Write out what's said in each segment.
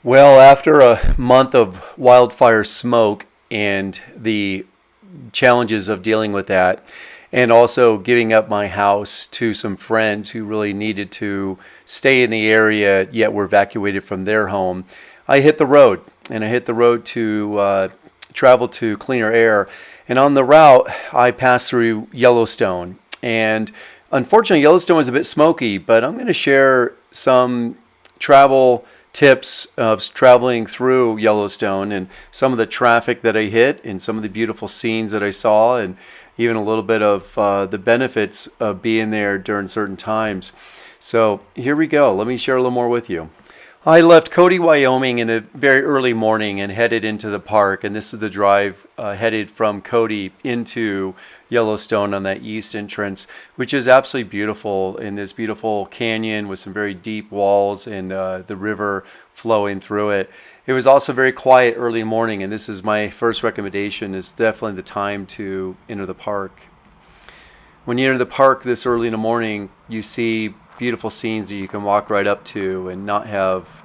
Well, after a month of wildfire smoke and the challenges of dealing with that, and also giving up my house to some friends who really needed to stay in the area yet were evacuated from their home, I hit the road. And I hit the road to travel to cleaner air. And on the route, I passed through Yellowstone. And unfortunately, Yellowstone was a bit smoky, but I'm going to share some travel tips of traveling through Yellowstone and some of the traffic that I hit and some of the beautiful scenes that I saw and even a little bit of the benefits of being there during certain times. So here we go. Let me share a little more with you. I left Cody, Wyoming in the very early morning and headed into the park. And this is the drive headed from Cody into Yellowstone on that east entrance, which is absolutely beautiful in this beautiful canyon with some very deep walls and the river flowing through it. It was also very quiet early morning, and this is my first recommendation, is definitely the time to enter the park. When you enter the park this early in the morning, you see beautiful scenes that you can walk right up to and not have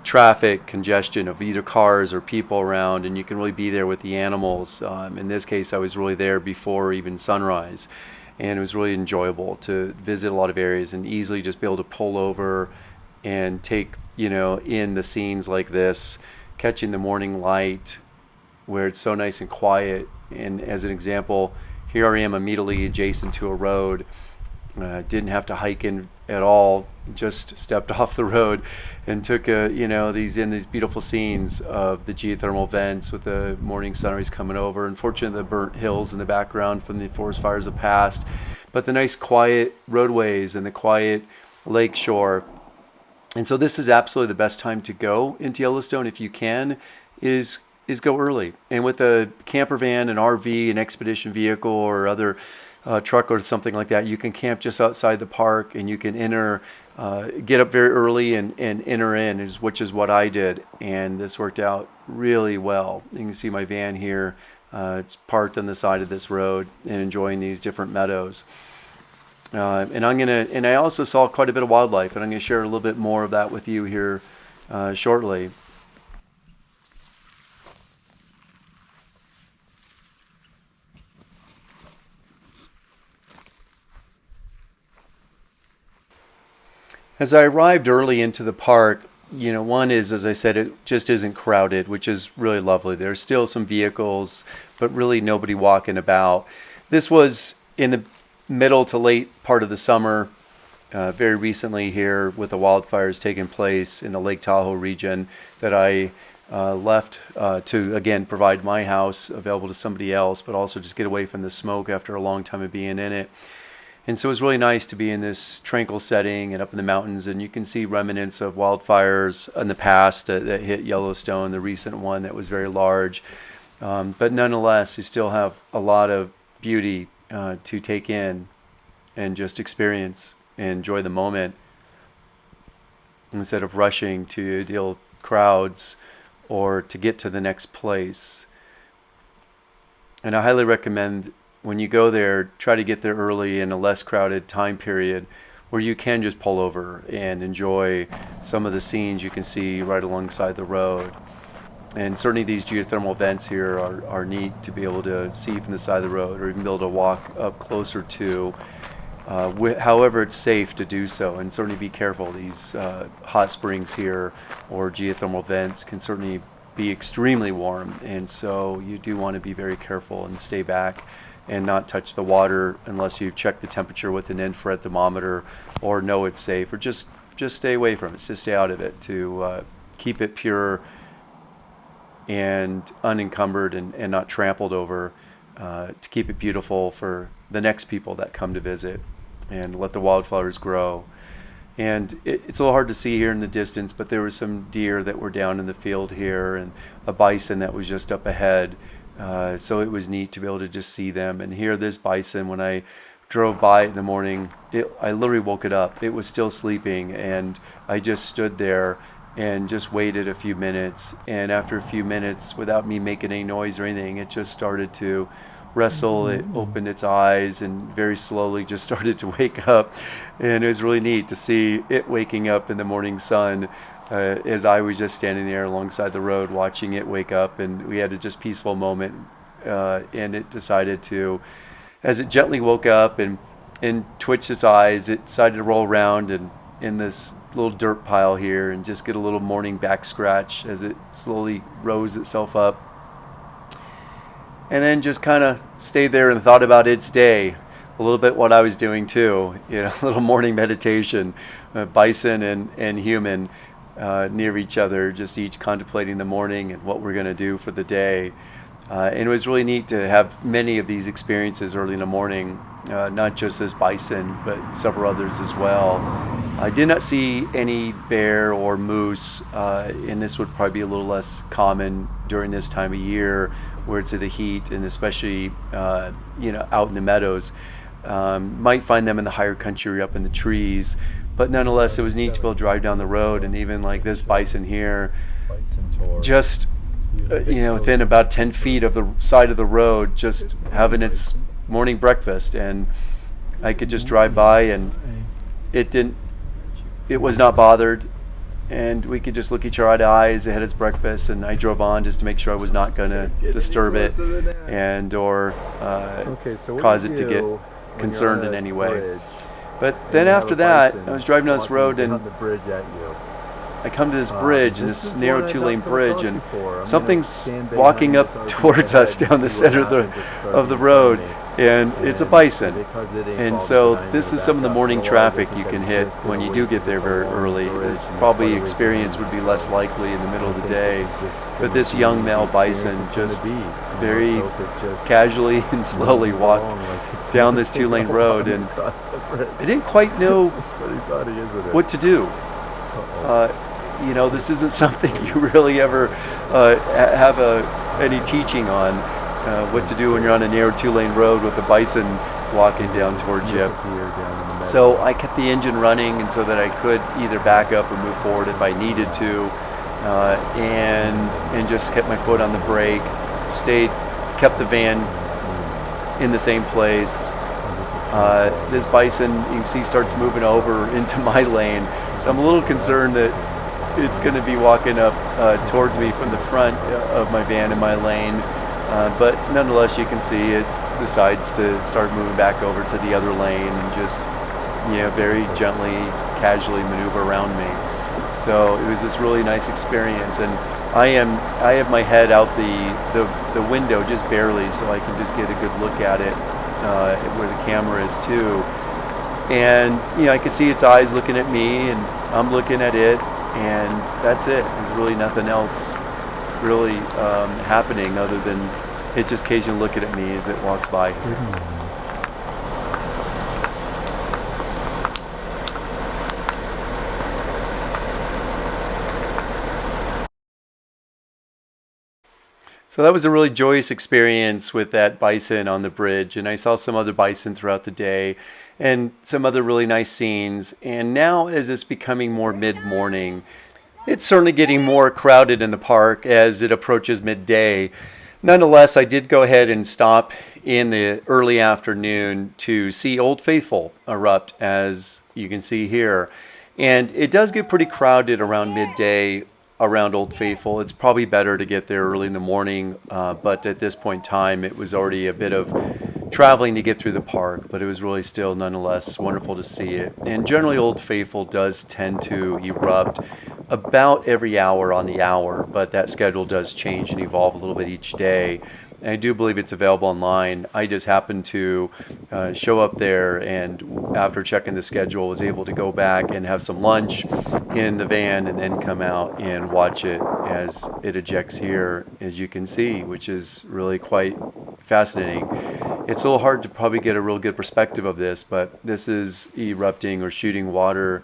traffic congestion of either cars or people around, and you can really be there with the animals. In this case, I was really there before even sunrise, and it was really enjoyable to visit a lot of areas and easily just be able to pull over and take, in the scenes like this, catching the morning light where it's so nice and quiet. And as an example, here I am immediately adjacent to a road. Didn't have to hike in at all. Just stepped off the road and took these beautiful scenes of the geothermal vents with the morning sunrise coming over. Unfortunately, the burnt hills in the background from the forest fires have passed, but the nice quiet roadways and the quiet lake shore. And so this is absolutely the best time to go into Yellowstone if you can, is go early. And with a camper van, an RV, an expedition vehicle, or other truck or something like that, you can camp just outside the park, and you can get up very early and enter in, which is what I did. And this worked out really well. You can see my van here. It's parked on the side of this road and enjoying these different meadows. And I also saw quite a bit of wildlife, and I'm going to share a little bit more of that with you here shortly. As I arrived early into the park, one is, as I said, it just isn't crowded, which is really lovely. There's still some vehicles, but really nobody walking about. This was in the middle to late part of the summer, very recently here with the wildfires taking place in the Lake Tahoe region, that I left to, again, provide my house available to somebody else, but also just get away from the smoke after a long time of being in it. And so it was really nice to be in this tranquil setting and up in the mountains, and you can see remnants of wildfires in the past that hit Yellowstone, the recent one that was very large. But nonetheless, you still have a lot of beauty to take in and just experience and enjoy the moment instead of rushing to deal with crowds or to get to the next place. And I highly recommend, when you go there, try to get there early in a less crowded time period where you can just pull over and enjoy some of the scenes you can see right alongside the road. And certainly these geothermal vents here are neat to be able to see from the side of the road, or even be able to walk up closer to, however it's safe to do so. And certainly be careful. These hot springs here or geothermal vents can certainly be extremely warm, and so you do want to be very careful and stay back and not touch the water unless you've checked the temperature with an infrared thermometer or know it's safe, or just stay away from it. Just stay out of it to keep it pure and unencumbered and not trampled over, to keep it beautiful for the next people that come to visit, and let the wildflowers grow. And it's a little hard to see here in the distance, but there were some deer that were down in the field here and a bison that was just up ahead. So it was neat to be able to just see them and hear this bison. When I drove by in the morning, I literally woke it up. It was still sleeping, and I just stood there and just waited a few minutes. And after a few minutes, without me making any noise or anything, it just started to wrestle. It opened its eyes and very slowly just started to wake up. And it was really neat to see it waking up in the morning sun as I was just standing there alongside the road watching it wake up, and we had a just peaceful moment. And it decided to, as it gently woke up and twitched its eyes, it decided to roll around and in this little dirt pile here and just get a little morning back scratch as it slowly rose itself up. And then just kind of stayed there and thought about its day. A little bit what I was doing too, a little morning meditation, bison and human near each other, just each contemplating the morning and what we're going to do for the day. And it was really neat to have many of these experiences early in the morning, not just this bison, but several others as well. I did not see any bear or moose, and this would probably be a little less common during this time of year where it's in the heat, and especially out in the meadows. Might find them in the higher country up in the trees, but nonetheless it was neat to be able to drive down the road, and even like this bison here, just within about 10 feet of the side of the road, just having its morning breakfast, and I could just drive by and it was not bothered, and we could just look each other eye to eye as it had its breakfast, and I drove on just to make sure I was not going to disturb it and or cause it to get concerned in any way. But then after that, I was driving down this road and I come to this bridge, this narrow two-lane bridge, and something's walking up towards us down the center of the road, and it's a bison. And so this is some of the morning traffic you can hit when you do get there very early. This probably experience would be less likely in the middle of the day, but this young male bison just very casually and slowly walked down this two-lane road, and I didn't quite know what to do. This isn't something you really ever have any teaching on, what to do when you're on a narrow two-lane road with a bison walking down towards you. So I kept the engine running, and so that I could either back up or move forward if I needed to, and just kept my foot on the brake, kept the van in the same place. This bison, you can see, starts moving over into my lane, so I'm a little concerned that it's going to be walking up towards me from the front of my van in my lane, but nonetheless you can see it decides to start moving back over to the other lane and just very gently, casually maneuver around me. So it was this really nice experience, and I have my head out the window just barely, so I can just get a good look at it where the camera is too. And I could see its eyes looking at me, and I'm looking at it, and that's it. There's really nothing else really happening other than it just occasionally looking at me as it walks by. So that was a really joyous experience with that bison on the bridge, and I saw some other bison throughout the day and some other really nice scenes. And now as it's becoming more mid-morning, it's certainly getting more crowded in the park as it approaches midday. Nonetheless, I did go ahead and stop in the early afternoon to see Old Faithful erupt, as you can see here. And it does get pretty crowded around midday around Old Faithful. It's probably better to get there early in the morning, but at this point in time, it was already a bit of traveling to get through the park, but it was really still nonetheless wonderful to see it. And generally Old Faithful does tend to erupt about every hour on the hour, but that schedule does change and evolve a little bit each day. And I do believe it's available online. I just happened to show up there, and after checking the schedule, was able to go back and have some lunch in the van and then come out and watch it as it ejects here, as you can see, which is really quite fascinating. It's a little hard to probably get a real good perspective of this, but this is erupting or shooting water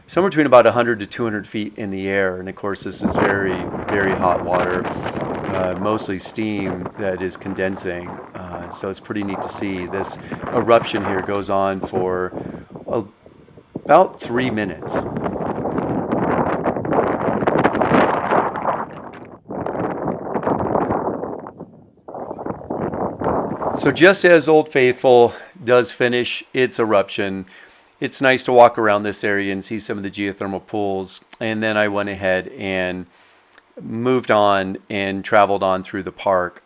somewhere between about 100 to 200 feet in the air. And of course, this is very, very hot water, mostly steam that is condensing. So it's pretty neat to see. This eruption here goes on for about 3 minutes. So just as Old Faithful does finish its eruption, it's nice to walk around this area and see some of the geothermal pools. And then I went ahead and moved on and traveled on through the park.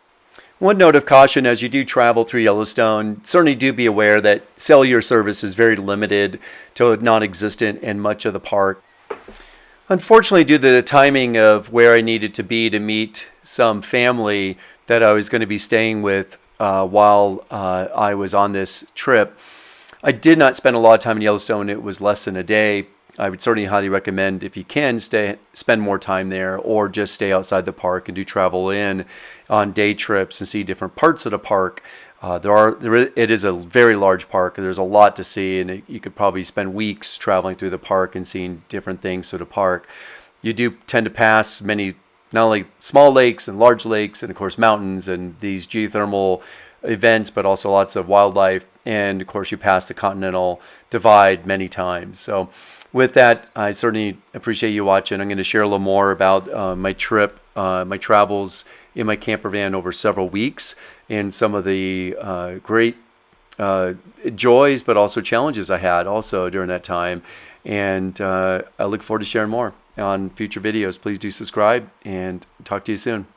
One note of caution as you do travel through Yellowstone, certainly do be aware that cellular service is very limited to non-existent in much of the park. Unfortunately, due to the timing of where I needed to be to meet some family that I was going to be staying with while I was on this trip, I did not spend a lot of time in Yellowstone. It was less than a day. I would certainly highly recommend, if you can, spend more time there, or just stay outside the park and do travel in on day trips and see different parts of the park. It is a very large park. There's a lot to see, and you could probably spend weeks traveling through the park and seeing different things through the park. You do tend to pass many, not only small lakes and large lakes, and of course mountains and these geothermal events, but also lots of wildlife. And of course, you pass the Continental Divide many times. So with that, I certainly appreciate you watching. I'm going to share a little more about my trip, my travels in my camper van over several weeks, and some of the great joys, but also challenges I had also during that time. And I look forward to sharing more on future videos. Please do subscribe, and talk to you soon.